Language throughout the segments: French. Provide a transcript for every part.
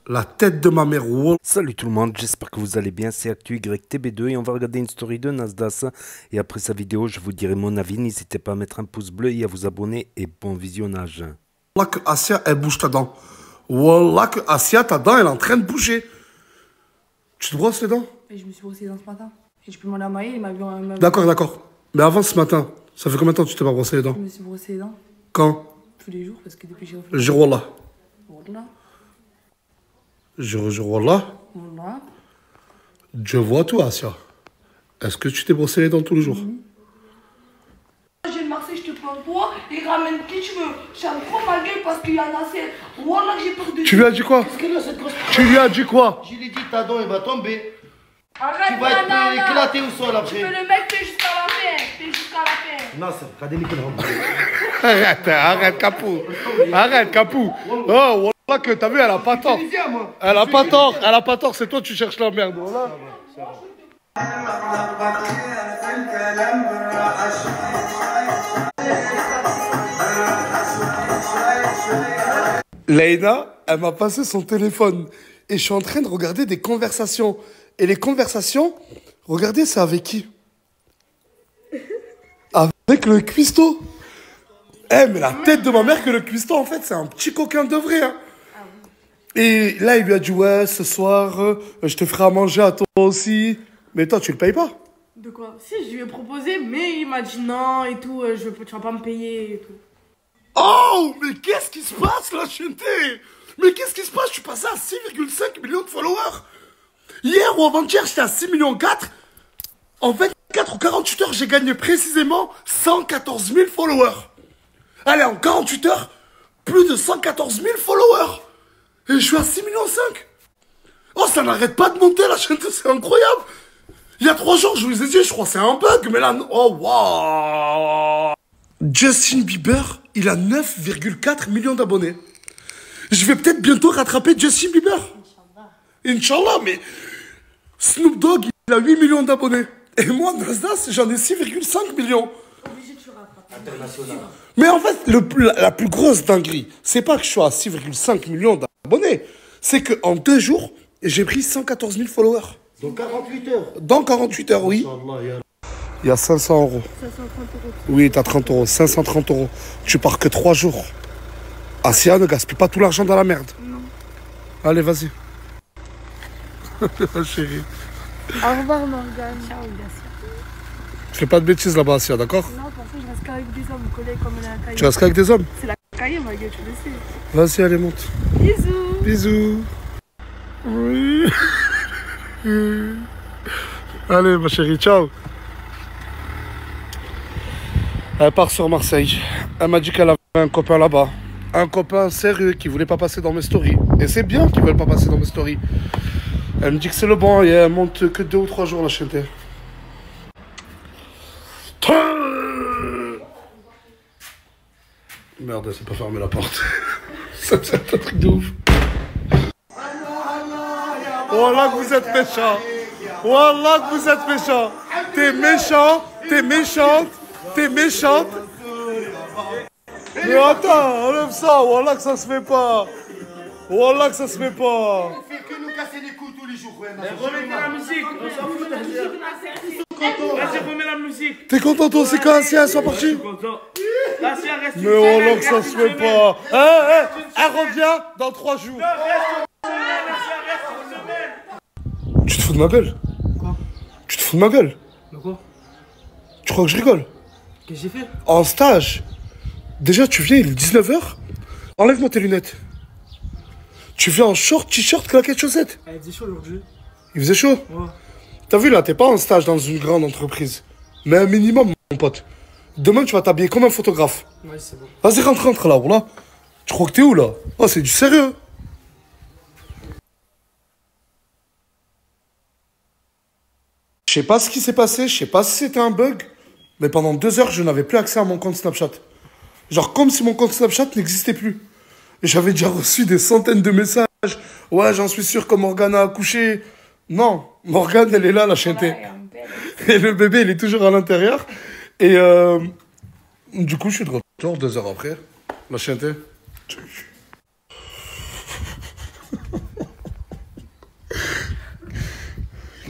La tête de ma mère. Wow. Salut tout le monde, j'espère que vous allez bien, c'est ActuYTB2 et on va regarder une story de Nasdas. Et après sa vidéo, je vous dirai mon avis, n'hésitez pas à mettre un pouce bleu et à vous abonner et bon visionnage. Wallah que Asia, elle bouge ta dent. Wallah que Asia, ta dent, elle est en train de bouger. Tu te brosses les dents? Et je me suis brossé les dents ce matin. Et je peux demander à Maï, il m'a vu en... D'accord, d'accord. Mais avant ce matin, ça fait combien de temps que tu t'es pas brossé les dents? Je me suis brossé les dents Quand? tous les jours parce que depuis que j'ai refait... Le jour Wallah. Wallah. Jour Wallah. Wallah. Je vois tout, Asia. Est-ce que tu t'es brossé les dents tous les jours? J'ai de Marseille, je te prends toi et ramène qui tu veux. J'aime trop ma gueule parce qu'il y a un assez. Wallah, j'ai peur de. Tu lui as dit quoi? Tu lui as dit quoi? Je lui ai dit ta dent elle va tomber. Arrête, Tu vas être éclaté au sol Mais après. le mec fait jusqu'à la fin. Fait jusqu'à la fin. Non, c'est regardez Arrête, Capou. Arrête, Capou. Oh, Wallah que t'as vu, elle a pas tort. Elle a pas tort, elle a pas tort, c'est toi tu cherches la merde. Voilà. Leïna, elle m'a passé son téléphone et je suis en train de regarder des conversations. Et les conversations, regardez, c'est avec qui? Avec le cuistot. Eh, mais la tête de ma mère que le cuistot, en fait, c'est un petit coquin de vrai. Hein. Et là, il lui a dit, ouais, ce soir, je te ferai à manger à toi aussi. Mais toi, tu le payes pas? De quoi? Si, je lui ai proposé, mais il m'a dit non et tout, tu vas pas me payer et tout. Oh, mais qu'est-ce qui se passe là, Chinté? Mais qu'est-ce qui se passe? Je suis passé à 6,5 millions de followers. Hier ou avant-hier, j'étais à 6,4 millions. En 24 ou 48 heures, j'ai gagné précisément 114 000 followers. Allez, en 48 heures, plus de 114 000 followers. Et je suis à 6,5 millions. Oh, ça n'arrête pas de monter la chaîne, c'est incroyable. Il y a 3 jours, je vous ai dit, je crois que c'est un bug, mais là, oh, waouh. Justin Bieber, il a 9,4 millions d'abonnés. Je vais peut-être bientôt rattraper Justin Bieber. Inch'Allah, mais Snoop Dogg, il a 8 millions d'abonnés. Et moi, Nasdas, j'en ai 6,5 millions. Mais en fait, la plus grosse dinguerie, c'est pas que je suis à 6,5 millions d'abonnés. C'est qu'en 2 jours, j'ai pris 114 000 followers. Dans 48 heures. Dans 48 heures, oui. Il y a 500 euros. 530 euros. Oui, t'as 30 euros. 530 euros. Tu pars que 3 jours. Asia, ne gaspille pas tout l'argent dans la merde. Non. Allez, vas-y. Chérie. Au revoir, Morgane. Ciao, Gassia. Fais pas de bêtises là-bas, Asia, d'accord? Non, pour ça, je reste qu'avec des hommes, collègues comme la cahier. Tu restes qu'avec des hommes? C'est la cahier, ma gueule, tu le sais. Vas-y, allez, monte. Bisous. Bisous. Oui. Allez, ma chérie, ciao. Elle part sur Marseille. Elle m'a dit qu'elle avait un copain là-bas. Un copain sérieux qui voulait pas passer dans mes stories. Et c'est bien qu'ils veulent pas passer dans mes stories. Elle me dit que c'est le bon et elle monte que 2 ou 3 jours la chaîne. Merde, elle s'est pas fermé la porte. C'est un truc de ouf. Wallah que vous êtes méchants. Wallah que vous êtes méchants. T'es méchant, t'es méchante, t'es méchante. Mais attends, enlève ça. Wallah que ça se fait pas. Wallah que ça se fait pas. On fait que nous casser les couilles tous les jours. Remettez la musique, on s'en fout de la musique. Vas-y, remets la musique. T'es content toi aussi quand Asia soit Je suis partie? content. La sien reste une Mais Wallah semaine, que ça reste se une fait semaine. pas. Elle revient dans 3 jours. La sien reste une semaine. Tu te fous de ma gueule? Quoi? Tu te fous de ma gueule? De quoi? Tu crois que je rigole? Qu'est-ce que j'ai fait? En stage. Déjà, tu viens, il est 19h. Enlève-moi tes lunettes. Tu viens en short, t-shirt, claquettes, chaussettes. Elle faisait chaud aujourd'hui. Il faisait chaud. Ouais. T'as vu là, t'es pas en stage dans une grande entreprise. Mais un minimum, mon pote. Demain, tu vas t'habiller comme un photographe. Ouais, c'est bon. Vas-y, rentre là, voilà. Tu crois que t'es où là? Oh, c'est du sérieux. Je sais pas ce qui s'est passé, je sais pas si c'était un bug, mais pendant 2 heures, je n'avais plus accès à mon compte Snapchat. Genre comme si mon compte Snapchat n'existait plus. Et j'avais déjà reçu des centaines de messages. Ouais, j'en suis sûr que Morgane a accouché. Non, Morgane, elle est là, la chienté. Et le bébé, il est toujours à l'intérieur. Et du coup, je suis de retour 2 heures après. La chienté.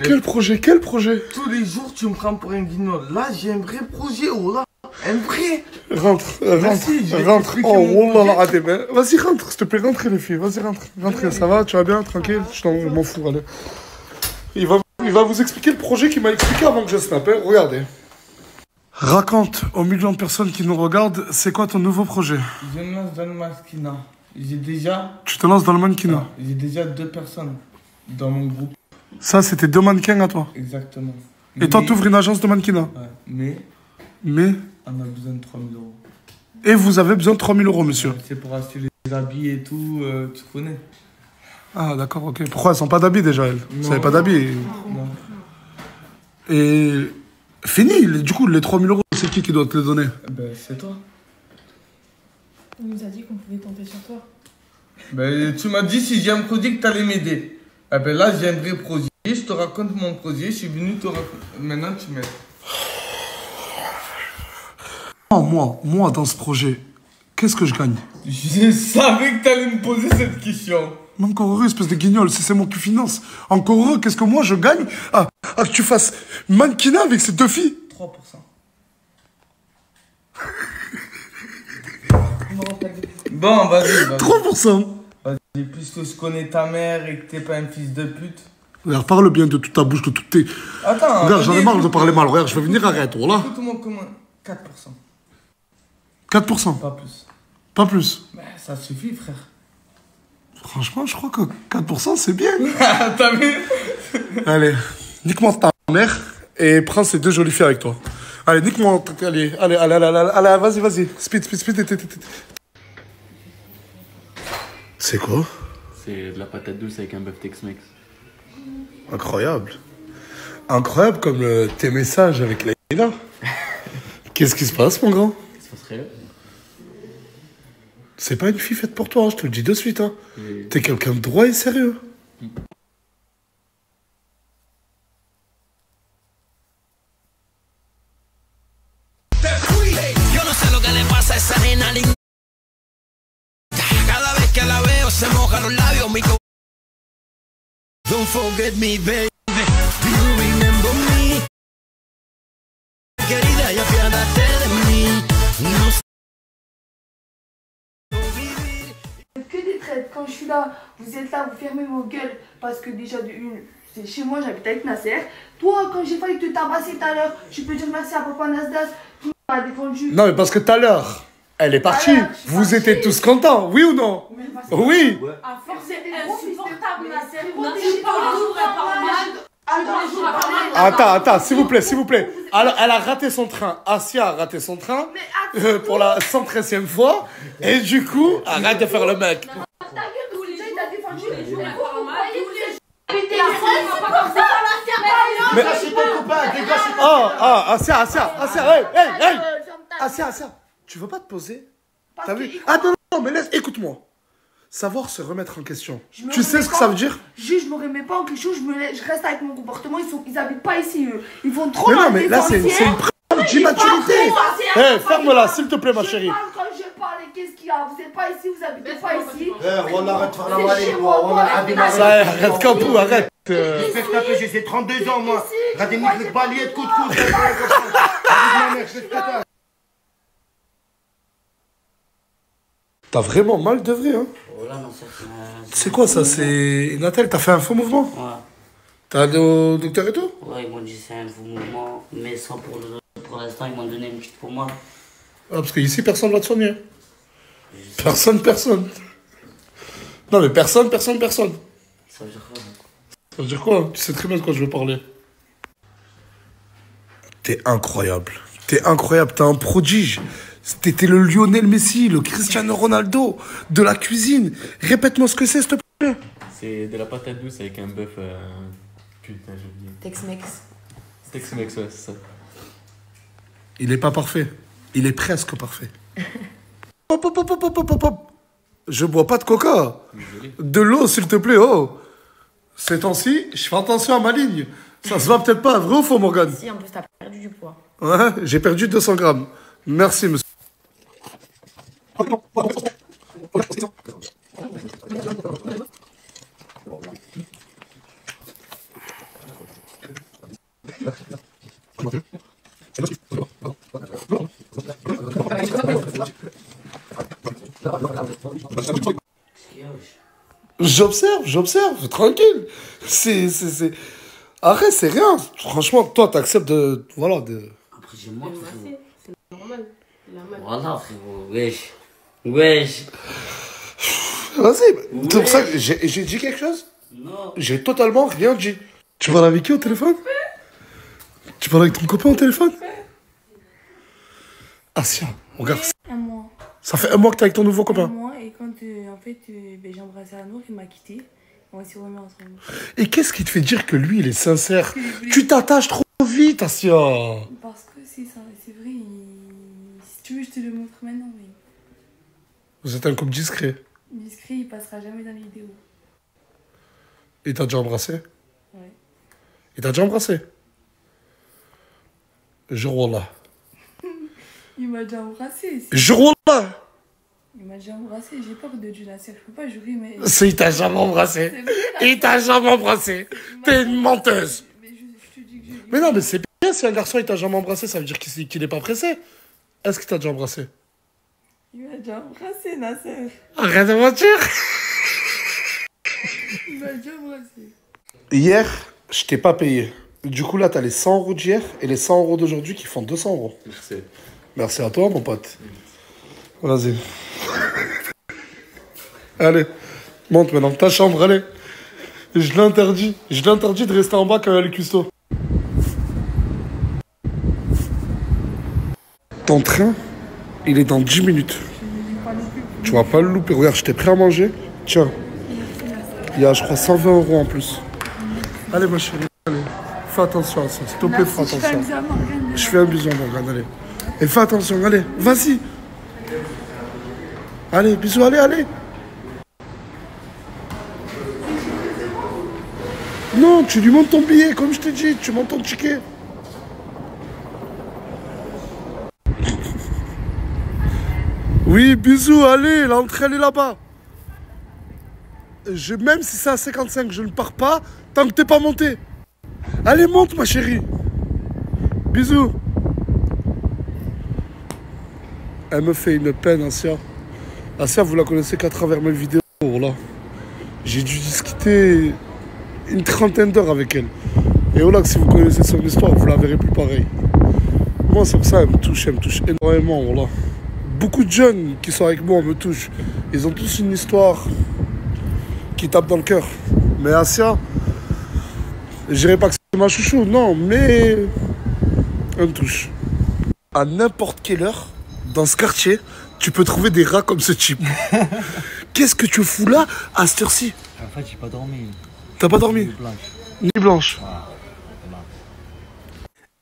Quel projet? Quel projet? Tous les jours, tu me prends pour un guignol. Là, j'ai un vrai projet, oh là. Un vrai. Rentre, Merci, je vais rentre. t'expliquer Oh, mon wallah, la adem, hein. Vas-y, rentre, s'il te plaît, rentrez les filles. Vas-y, rentre. Rentrez, ça va? Tu vas bien? Tranquille? Je m'en fous, allez. Il va vous expliquer le projet qu'il m'a expliqué avant que je snap, hein. Regardez. Raconte aux millions de personnes qui nous regardent, c'est quoi ton nouveau projet? Je me lance dans le mannequinat. J'ai déjà... Tu te lances dans le mannequinat. J'ai déjà 2 personnes dans mon groupe. Ça, c'était 2 mannequins à toi. Exactement. Et toi, t'ouvres une agence de mannequinat. Ouais, Mais... on a besoin de 3 000 euros. Et vous avez besoin de 3 000 euros, monsieur. C'est pour acheter les habits et tout, tu connais. Ah, d'accord, ok. Pourquoi elles sont pas d'habits déjà, elles? Vous Non. savez pas d'habits? Non. Et... Fini, du coup, les 3 000 euros, c'est qui doit te les donner? Ben, c'est toi. On nous a dit qu'on pouvait compter sur toi. Ben, tu m'as dit si j'ai un projet que t'allais m'aider. Eh ben là, j'ai un vrai projet. Je te raconte mon projet. Je suis venu te raconter. Maintenant, tu m'aides. Moi, dans ce projet, qu'est-ce que je gagne? Je savais que t'allais me poser cette question. Mais encore heureux, espèce de guignol, si c'est moi qui finance. Encore heureux, qu'est-ce que moi je gagne que tu fasses mannequinat avec ces 2 filles? 3%. Bon, vas-y. 3%. Vas-y, puisque je connais ta mère et que t'es pas un fils de pute. Regarde, parle bien de toute ta bouche, de toutes tes... Attends. Regarde, j'en ai vas-y, marre de parler mal. Regarde, je vais venir, arrête, voilà. Écoute-moi comment. 4%. 4%, Pas plus. pas plus. Ben, ça suffit, frère. Franchement, je crois que 4%, c'est bien. T'as vu? Allez, nique-moi ta mère et prends ces 2 jolies filles avec toi. Allez, nique-moi... Allez, vas-y. Speed. C'est quoi? C'est de la patate douce avec un bœuf Tex-Mex. Incroyable. Incroyable comme tes messages avec Leïla. Qu'est-ce qui se passe, mon grand? Qu'est-ce qui se passerait? C'est pas une fille faite pour toi, je te le dis de suite. Hein. Et- T'es quelqu'un de droit et sérieux. Yo no sé lo que le pasa a esa nena linda. Cada vez que la veo se moja los labios. Don't forget me, baby. Do you remember me? Querida, ya apiádate de mí. No sé. Que des traites. Quand je suis là, vous êtes là, vous fermez vos gueules. Parce que déjà, de une, c'est chez moi, j'habite avec Nasser. Toi, quand j'ai failli te tabasser tout à l'heure, tu peux dire merci à papa Nasdas qui m'a défendu. Non, mais parce que tout à l'heure, elle est partie. Alors, je suis Vous partie. étiez tous contents, oui ou non? Oui. À force, c'est C'était gros, insupportable, mais Nasser. c'était On a gros, dit pas un jour, elle parle mal. Attends, s'il vous plaît. Alors, elle a raté son train. Asia a raté son train pour la 113e fois. Et du coup, arrête de faire le mec. Ta gueule, tous les jours, il t'a défendu. Elle parle mal tous les jours. Pété La les France, fesses, c'est c'est pas pour ça. Mais- Dégage ton copain, dégage ton Asia, hey. Asia, tu veux pas te poser? Parce T'as que vu? il Ah croit- non, mais laisse, écoute-moi. Savoir se remettre en question. Je me Tu sais remets ce que pas. ça veut dire? Je me remets pas en quelque chose, je reste avec mon comportement, ils habitent pas ici, eux. Ils font trop Mais la non, mais là, c'est défensière. une preuve d'immaturité. Hey, ferme-la, s'il te plaît, ma chérie. Je parle quand je parle, et qu'est-ce qu'il y a? Vous êtes pas ici, vous habitez pas ici. On arrête de faire la C'est malade, chez quoi. moi, On toi, a démarré. Ça, arrête, Campou, arrête. Fais taper, j'ai 32 ans, moi. Regardez, nique le balier de coup de coude. Avec ma mère, je te tape. T'as vraiment mal de vrai, hein? Voilà, non, ça, C'est quoi ça? C'est. Nathalie, t'as fait un faux mouvement? Ouais, T'as allé au docteur et tout? ouais, ils m'ont dit c'est un faux mouvement, mais sans pour l'instant, ils m'ont donné une petite pommade. Ah, parce qu'ici, personne va te soigner. Personne. Non, mais personne. Ça veut dire quoi? Ça veut dire quoi? Tu sais très bien de quoi je veux parler. T'es incroyable, t'es un prodige. T'étais le Lionel Messi, le Cristiano Ronaldo de la cuisine. Répète-moi ce que c'est, s'il te plaît. C'est de la patate douce avec un bœuf. Putain, j'ai oublié. Tex-Mex. Tex-Mex, ouais, c'est ça. Il est pas parfait. Il est presque parfait. Hop. Je bois pas de coca. Désolé. De l'eau, s'il te plaît, oh. Ces temps-ci, je fais attention à ma ligne. Ça se voit peut-être pas, vrai ou faux, Morgane? Si, en plus, t'as perdu du poids. Ouais, j'ai perdu 200 grammes. Merci, monsieur. J'observe, tranquille. Arrête, c'est rien. Franchement, toi, t'acceptes de... Voilà, de... Après, j'ai moi, frérot. C'est normal. Il a mal. Voilà, frérot. Wesh. Wesh. Vas-y, c'est pour ça que j'ai dit quelque chose? Non. J'ai totalement rien dit. Tu parles avec qui au téléphone? Tu parles avec ton copain au téléphone? Asia, regarde. Un mois. Ça fait un mois que t'es avec ton nouveau Un copain. mois, et quand en fait j'ai embrassé Anour, il m'a quitté. On s'est remis ensemble. Et qu'est-ce qui te fait dire que lui, il est sincère? Tu t'attaches trop vite, Asia. Parce que c'est ça, c'est vrai. Si tu veux, je te le montre maintenant. Mais Vous êtes un couple discret. discret, il passera jamais dans les vidéos. Et t'as déjà embrassé? Ouais. Et t'as déjà embrassé? Jure Wallah. Il m'a déjà embrassé. Jure Wallah. Il m'a déjà embrassé. J'ai peur de Dieu Nasser. Je peux pas jurer, mais. Il t'a jamais embrassé. C'est vrai, Il t'a jamais embrassé. T'es une menteuse. Mais je te dis que je. Mais non, mais c'est bien si un garçon il t'a jamais embrassé, ça veut dire qu'il n'est pas pressé. Est-ce qu'il t'a déjà embrassé? Il m'a déjà embrassé, Nasser. Arrête de mentir. Il m'a déjà embrassé. Hier, je t'ai pas payé. Du coup, là, t'as les 100 euros d'hier et les 100 euros d'aujourd'hui qui font 200 euros. Merci. Merci à toi, mon pote. Vas-y. Allez, monte maintenant. Ta chambre, allez. Je l'interdis. Je l'interdis de rester en bas quand il y a les custos. Ton train, il est dans 10 minutes. Tu vas pas le louper. Regarde, je t'ai prêt à manger. Tiens. Il y a, je crois, 120 euros en plus. Allez, ma chérie. Allez. Fais attention à ça. S'il te plaît, fais attention. Je fais un bisou à Morgane, allez. Et fais attention, allez. Vas-y. Allez, bisous, allez. Non, tu lui montes ton billet, comme je t'ai dit. Tu montes ton ticket. Oui, bisous, allez, l'entrée, elle est là-bas. Même si c'est à 55, je ne pars pas tant que t'es pas monté. Allez, monte, ma chérie. Bisous. Elle me fait une peine, Asia. Asia, vous la connaissez qu'à travers mes vidéos, voilà. J'ai dû discuter une trentaine d'heures avec elle. Et voilà, que si vous connaissez son histoire, vous la verrez plus pareil. Moi, c'est pour ça, elle me touche énormément, voilà. Beaucoup de jeunes qui sont avec moi me touchent. Ils ont tous une histoire qui tape dans le cœur. Mais Asia, je dirais pas que c'est ma chouchou, non, mais elle me touche. À n'importe quelle heure, dans ce quartier, tu peux trouver des rats comme ce type. Qu'est-ce que tu fous là, à cette heure-ci? En fait, j'ai pas dormi. T'as pas dormi? Ni blanche.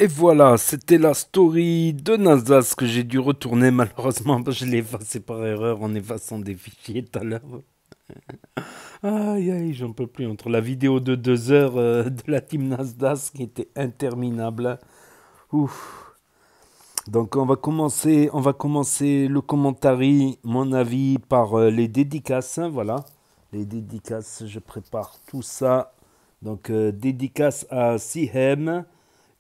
Et voilà, c'était la story de Nasdaq que j'ai dû retourner malheureusement. Je l'ai effacé par erreur en effaçant des fichiers tout à l'heure. Aïe aïe, j'en peux plus. Entre la vidéo de 2 heures de la team Nasdaq qui était interminable. Ouf. Donc on va commencer le commentary, mon avis, par les dédicaces. Voilà, les dédicaces, je prépare tout ça. Donc dédicace à Sihem,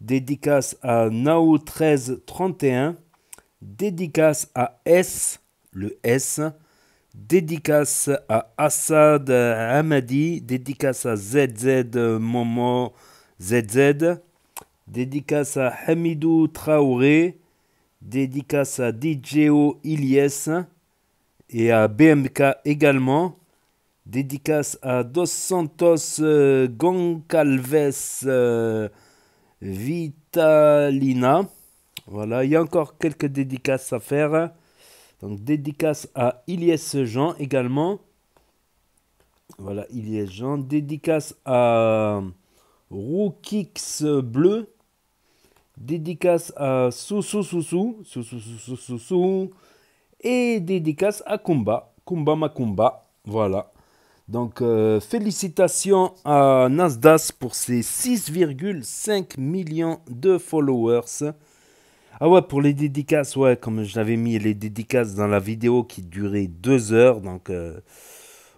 dédicace à Nao1331, dédicace à S, le S, dédicace à Assad Hamadi, dédicace à ZZ Momo ZZ, dédicace à Hamidou Traoré, dédicace à DJO Ilyes et à BMK également. Dédicace à Dos Santos Goncalves Vitalina. Voilà, il y a encore quelques dédicaces à faire. Donc dédicace à Ilyes Jean également. Voilà, Ilyes Jean. Dédicace à Roukix Bleu. Dédicace à Soussou. Et dédicace à Kumba Makumba. Voilà. Donc, félicitations à Nasdaq pour ses 6,5 millions de followers. Ah ouais, pour les dédicaces, ouais, comme j'avais mis les dédicaces dans la vidéo qui durait 2 heures. Donc,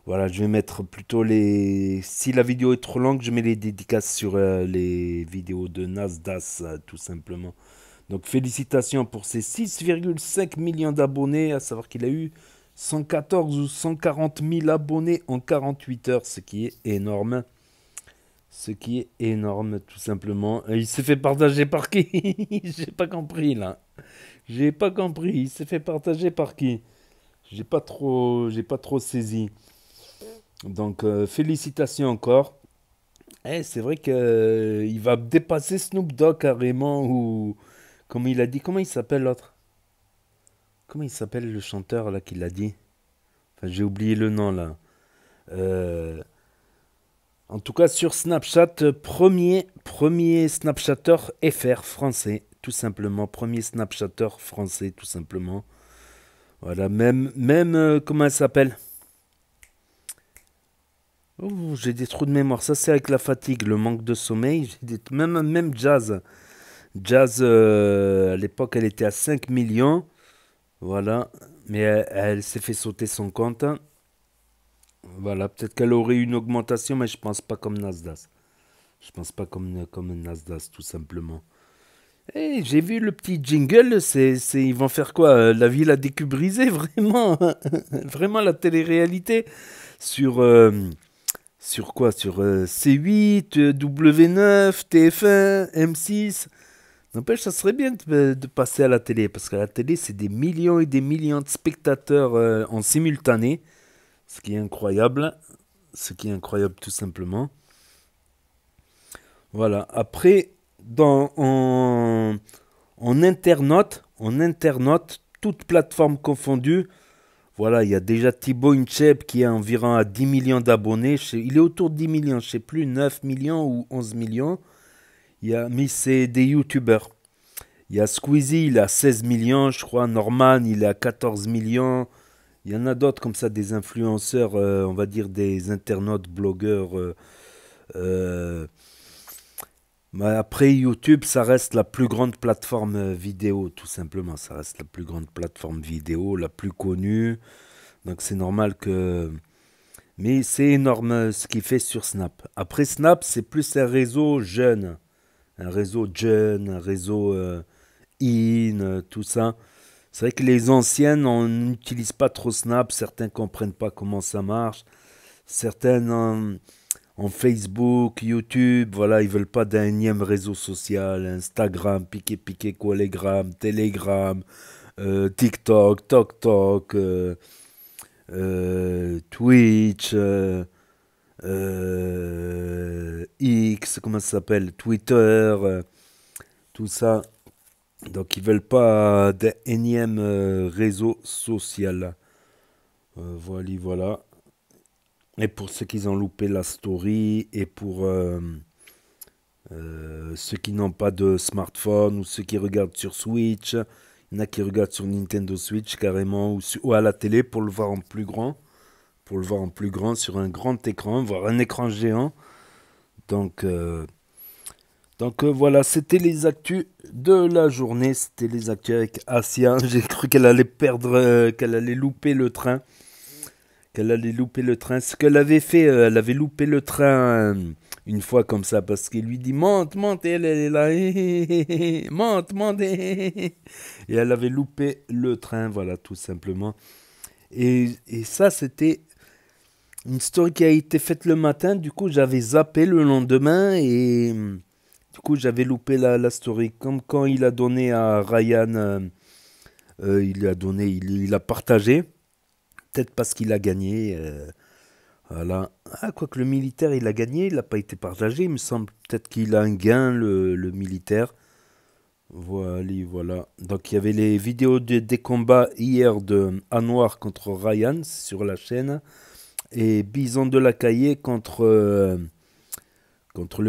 Voilà, je vais mettre plutôt les... Si la vidéo est trop longue, je mets les dédicaces sur les vidéos de Nasdaq, tout simplement. Donc félicitations pour ses 6,5 millions d'abonnés, à savoir qu'il a eu 114 ou 140 000 abonnés en 48 heures, ce qui est énorme. Ce qui est énorme, tout simplement. Il s'est fait partager par qui? J'ai pas compris, là. J'ai pas compris. Il s'est fait partager par qui? J'ai pas trop saisi. Donc, félicitations encore. Eh, c'est vrai que il va dépasser Snoop Dogg carrément, ou... Comme il a dit, comment il s'appelle l'autre? Comment il s'appelle le chanteur, là, qui l'a dit? Enfin, j'ai oublié le nom, là. En tout cas, sur Snapchat, premier Snapchatter FR français, tout simplement. Premier Snapchatter français, tout simplement. Voilà, comment elle s'appelle? Oh, j'ai des trous de mémoire. Ça, c'est avec la fatigue, le manque de sommeil. Même Jazz. Jazz, à l'époque, elle était à 5 millions. Voilà. Mais elle s'est fait sauter son compte. Voilà, peut-être qu'elle aurait eu une augmentation, mais je pense pas comme Nasdaq. Je pense pas comme Nasdaq, tout simplement. Et j'ai vu le petit jingle, ils vont faire quoi? La ville a décubrisé, vraiment. Vraiment la télé-réalité. Sur quoi? Sur C8, W9, TF1, M6. N'empêche, ça serait bien de passer à la télé, parce qu'à la télé, c'est des millions et des millions de spectateurs en simultané. Ce qui est incroyable. Ce qui est incroyable, tout simplement. Voilà. Après, en internaute, toutes plateformes confondues, voilà, il y a déjà Thibaut Inchep qui est environ à 10 millions d'abonnés. Il est autour de 10 millions, je ne sais plus, 9 millions ou 11 millions. Mais c'est des youtubeurs. Il y a Squeezie, il a 16 millions, je crois. Norman, il est à 14 millions. Il y en a d'autres comme ça, des influenceurs, on va dire des internautes, blogueurs. Mais après, YouTube, ça reste la plus grande plateforme vidéo, tout simplement. Ça reste la plus grande plateforme vidéo, la plus connue. Donc c'est normal que... Mais c'est énorme ce qu'il fait sur Snap. Après Snap, c'est plus un réseau jeune. Un réseau tout ça. C'est vrai que les anciennes, on n'utilise pas trop Snap. Certains ne comprennent pas comment ça marche. Certaines en Facebook, YouTube, voilà, ils veulent pas d'un énième réseau social. Instagram, piqué, Collegram, Telegram, TikTok, TokTok, Twitch, X, comment ça s'appelle, Twitter, tout ça. Donc ils veulent pas d'un énième réseau social. Voilà. Et pour ceux qui ont loupé la story, et pour ceux qui n'ont pas de smartphone, ou ceux qui regardent sur Switch, il y en a qui regardent sur Nintendo Switch carrément, ou à la télé pour le voir en plus grand. Pour le voir en plus grand, sur un grand écran, voire un écran géant. Donc voilà, c'était les actus de la journée. C'était les actus avec Asia. J'ai cru qu'elle allait perdre, qu'elle allait louper le train. Ce qu'elle avait fait, elle avait loupé le train une fois comme ça, parce qu'il lui dit monte, et elle est là, monte, et elle avait loupé le train, voilà, tout simplement. Et ça, c'était une story qui a été faite le matin. Du coup, j'avais zappé le lendemain, et du coup, j'avais loupé la story. Comme quand il a donné à Ryan, il a partagé. Peut-être parce qu'il a gagné. Voilà. Ah, quoique le militaire, il a gagné, il n'a pas été partagé. Il me semble peut-être qu'il a un gain, le militaire. Voilà. Donc, il y avait les vidéos des combats hier de Anwar contre Ryan sur la chaîne. Et Bison de la Caillé contre le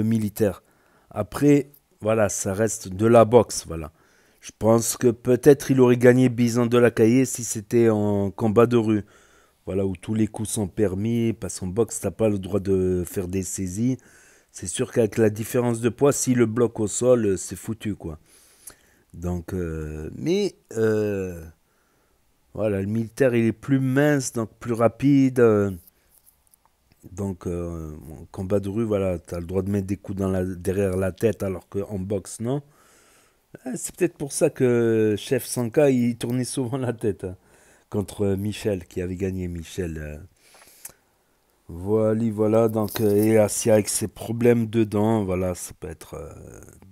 militaire. Après, voilà, ça reste de la boxe, voilà. Je pense que peut-être il aurait gagné Bison de la Caillé si c'était en combat de rue. Voilà, où tous les coups sont permis, parce qu'en boxe, tu n'as pas le droit de faire des saisies. C'est sûr qu'avec la différence de poids, si le bloque au sol, c'est foutu, quoi. Donc, voilà, le militaire, il est plus mince, donc plus rapide. Donc, en combat de rue, voilà, tu as le droit de mettre des coups derrière la tête, alors qu'en boxe, non. C'est peut-être pour ça que Chef Sanka, il tournait souvent la tête hein, contre Michel, qui avait gagné Michel. Voilà, donc, et Asia avec ses problèmes dedans, voilà, ça peut être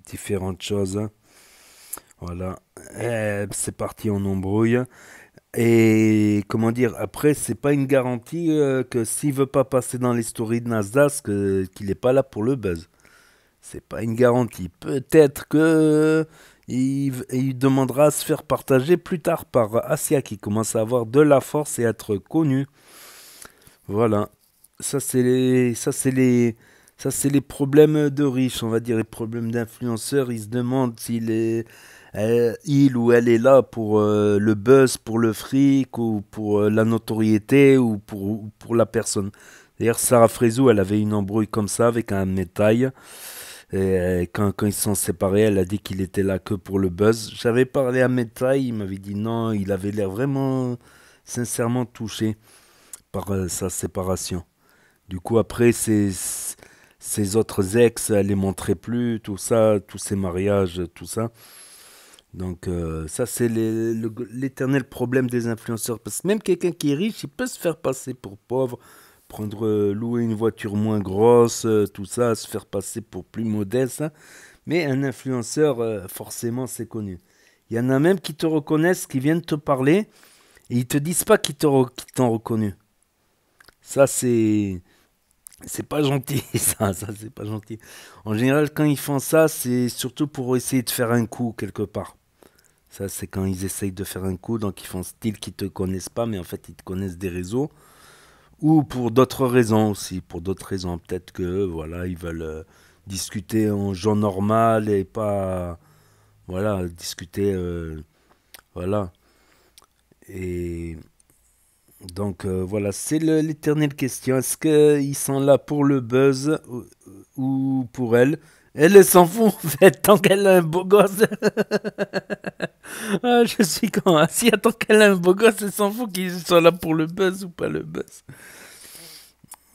différentes choses. Hein. Voilà, c'est parti en embrouille. Et comment dire, après, c'est pas une garantie que s'il veut pas passer dans les stories de Nasdaq, qu'il est pas là pour le buzz. C'est pas une garantie. Peut-être que il demandera à se faire partager plus tard par Asia, qui commence à avoir de la force et à être connu. Voilà. Ça, c'est les problèmes de riches, on va dire, les problèmes d'influenceurs. Ils se demandent il ou elle est là pour le buzz, pour le fric, ou pour la notoriété, ou pour la personne. D'ailleurs, Sarah Frézou, elle avait une embrouille comme ça avec un métail. Et quand ils se sont séparés, elle a dit qu'il était là que pour le buzz. J'avais parlé à métail, il m'avait dit non, il avait l'air vraiment sincèrement touché par sa séparation. Du coup, après, ses autres ex, elle les montrait plus, tout ça, tous ces mariages, tout ça. Donc, ça, c'est l'éternel problème des influenceurs. Parce que même quelqu'un qui est riche, il peut se faire passer pour pauvre, louer une voiture moins grosse, tout ça, se faire passer pour plus modeste. Hein. Mais un influenceur, forcément, c'est connu. Il y en a même qui te reconnaissent, qui viennent te parler, et ils te disent pas qu'ils t'ont reconnu. Ça, c'est pas gentil, ça c'est pas gentil. En général, quand ils font ça, c'est surtout pour essayer de faire un coup quelque part. Ça, c'est quand ils essayent de faire un coup, donc ils font style qu'ils te connaissent pas, mais en fait, ils te connaissent des réseaux. Ou pour d'autres raisons aussi, pour d'autres raisons. Peut-être que, voilà, ils veulent discuter en gens normal et pas, voilà, discuter, voilà. Et donc voilà, c'est l'éternelle question. Est-ce qu'ils sont là pour le buzz ou pour elle? Elle s'en fout en fait, tant qu'elle a un beau gosse. Ah, je suis con. Si tant qu'elle a un beau gosse, elle s'en fout qu'ils soient là pour le buzz ou pas le buzz.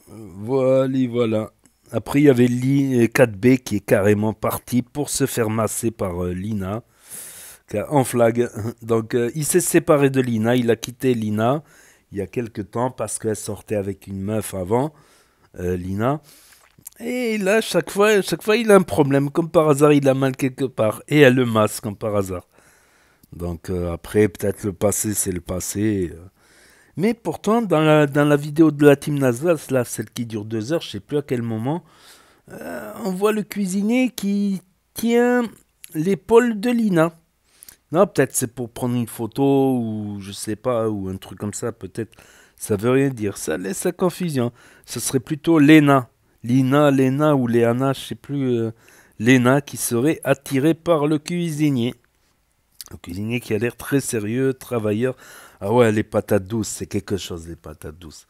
Voilà. Après, il y avait 4B qui est carrément parti pour se faire masser par Lina en flag. Donc, il s'est séparé de Lina. Il a quitté Lina il y a quelques temps parce qu'elle sortait avec une meuf avant, Lina. Et là, chaque fois, il a un problème. Comme par hasard, il a mal quelque part. Et elle le masse, comme par hasard. Donc, après, peut-être le passé, c'est le passé. Mais pourtant, dans la vidéo de la Team Nasdaq, là, celle qui dure 2 heures, je ne sais plus à quel moment, on voit le cuisinier qui tient l'épaule de Lina. Non, peut-être c'est pour prendre une photo ou je sais pas, ou un truc comme ça, peut-être. Ça veut rien dire, ça laisse la confusion. Ce serait plutôt Lena. Lena ou Léana, je sais plus. Lena qui serait attirée par le cuisinier. Le cuisinier qui a l'air très sérieux, travailleur. Ah ouais, les patates douces, c'est quelque chose, les patates douces.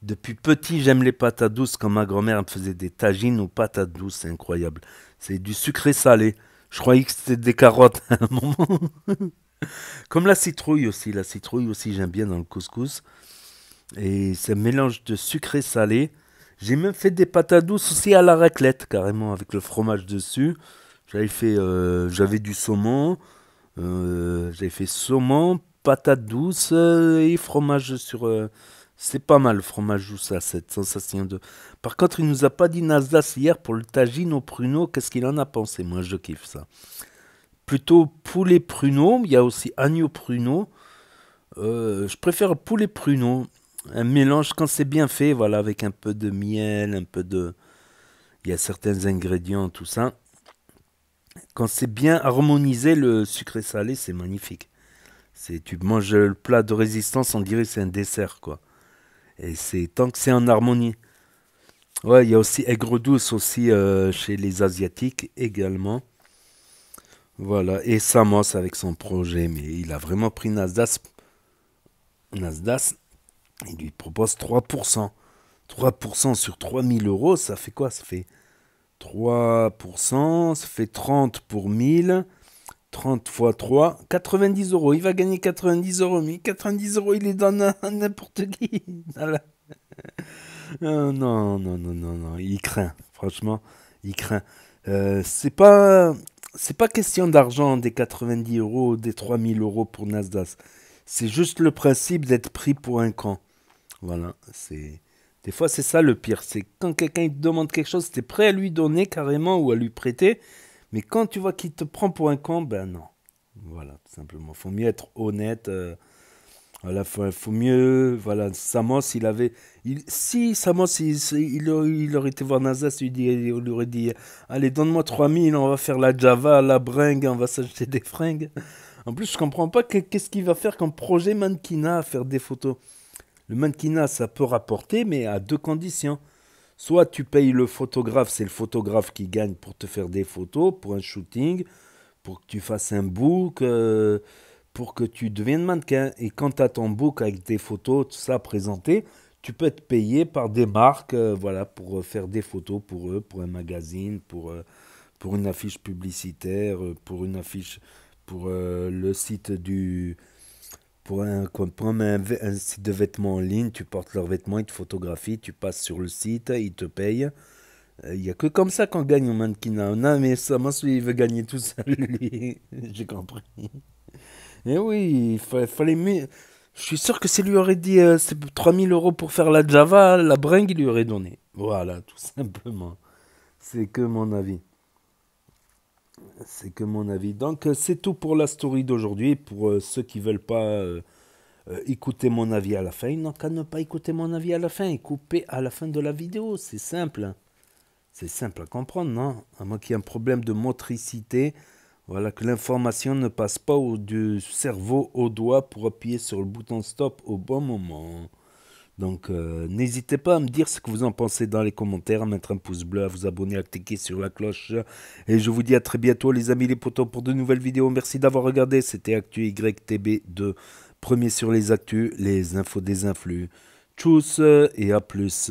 Depuis petit, j'aime les patates douces. Quand ma grand-mère me faisait des tagines aux patates douces, c'est incroyable. C'est du sucré salé. Je croyais que c'était des carottes à un moment. Comme la citrouille aussi. La citrouille aussi, j'aime bien dans le couscous. Et c'est un mélange de sucré salé. J'ai même fait des patates douces aussi à la raclette, carrément, avec le fromage dessus. J'avais du saumon. J'avais fait saumon, patates douces et fromage sur... c'est pas mal le fromage douce à cette sensation de... Par contre, il nous a pas dit Nasdaq hier pour le tagine au pruneau. Qu'est-ce qu'il en a pensé? Moi, je kiffe ça. Plutôt poulet pruneau. Il y a aussi agneau pruneau. Je préfère poulet pruneau. Un mélange quand c'est bien fait, voilà, avec un peu de miel, un peu de... Il y a certains ingrédients, tout ça. Quand c'est bien harmonisé, le sucré salé, c'est magnifique. Tu manges le plat de résistance, on dirait que c'est un dessert, quoi. Et tant que c'est en harmonie. Ouais, il y a aussi aigre douce aussi chez les Asiatiques également. Voilà, et Samos avec son projet, mais il a vraiment pris Nasdaq, il lui propose 3%. 3% sur 3000 euros, ça fait quoi? Ça fait 3%, ça fait 30 pour 1000. 30 fois 3, 90 euros. Il va gagner 90 euros. Mais 90 euros, il les donne à n'importe qui. Voilà. Non, non, non, non, non, non, il craint, franchement, il craint. C'est pas question d'argent, des 90 euros, des 3000 € pour Nasdaq. C'est juste le principe d'être pris pour un con. Voilà, des fois c'est ça le pire, c'est quand quelqu'un il te demande quelque chose, t'es prêt à lui donner carrément ou à lui prêter, mais quand tu vois qu'il te prend pour un con, ben non. Voilà, tout simplement. Faut mieux être honnête. Voilà, faut mieux. Voilà, Samos, si Samos, il aurait été voir Nasdaq, il lui aurait dit allez, donne-moi 3000, on va faire la Java, la bringue, on va s'acheter des fringues. En plus, je comprends pas qu'est-ce qu'il va faire comme projet mannequinat à faire des photos. Le mannequinat, ça peut rapporter, mais à deux conditions. Soit tu payes le photographe, c'est le photographe qui gagne pour te faire des photos, pour un shooting, pour que tu fasses un book, pour que tu deviennes mannequin. Et quand tu as ton book avec des photos, tout ça présenté, tu peux être payé par des marques voilà, pour faire des photos pour eux, pour un magazine, pour une affiche publicitaire, pour une affiche pour le site du... Comme un site de vêtements en ligne, tu portes leurs vêtements, ils te photographient, tu passes sur le site, ils te payent. Il n'y a que comme ça qu'on gagne au mannequinat. Non, mais ça, moi, il veut gagner tout seul, lui. J'ai compris. Et oui, fallait mieux. Je suis sûr que s'il lui aurait dit 3000 € pour faire la Java, la bringue, il lui aurait donné. Voilà, tout simplement. C'est que mon avis. C'est que mon avis. Donc, c'est tout pour la story d'aujourd'hui. Pour ceux qui veulent pas écouter mon avis à la fin, ils n'ont qu'à ne pas écouter mon avis à la fin et couper à la fin de la vidéo. C'est simple. Hein. C'est simple à comprendre, non? À moins qu'il y ait un problème de motricité, voilà, que l'information ne passe pas du cerveau au doigt pour appuyer sur le bouton stop au bon moment. Donc, n'hésitez pas à me dire ce que vous en pensez dans les commentaires, à mettre un pouce bleu, à vous abonner, à cliquer sur la cloche. Et je vous dis à très bientôt, les amis, les potos, pour de nouvelles vidéos. Merci d'avoir regardé. C'était Actu YTB2, premier sur les actus, les infos des influx. Tchuss et à plus.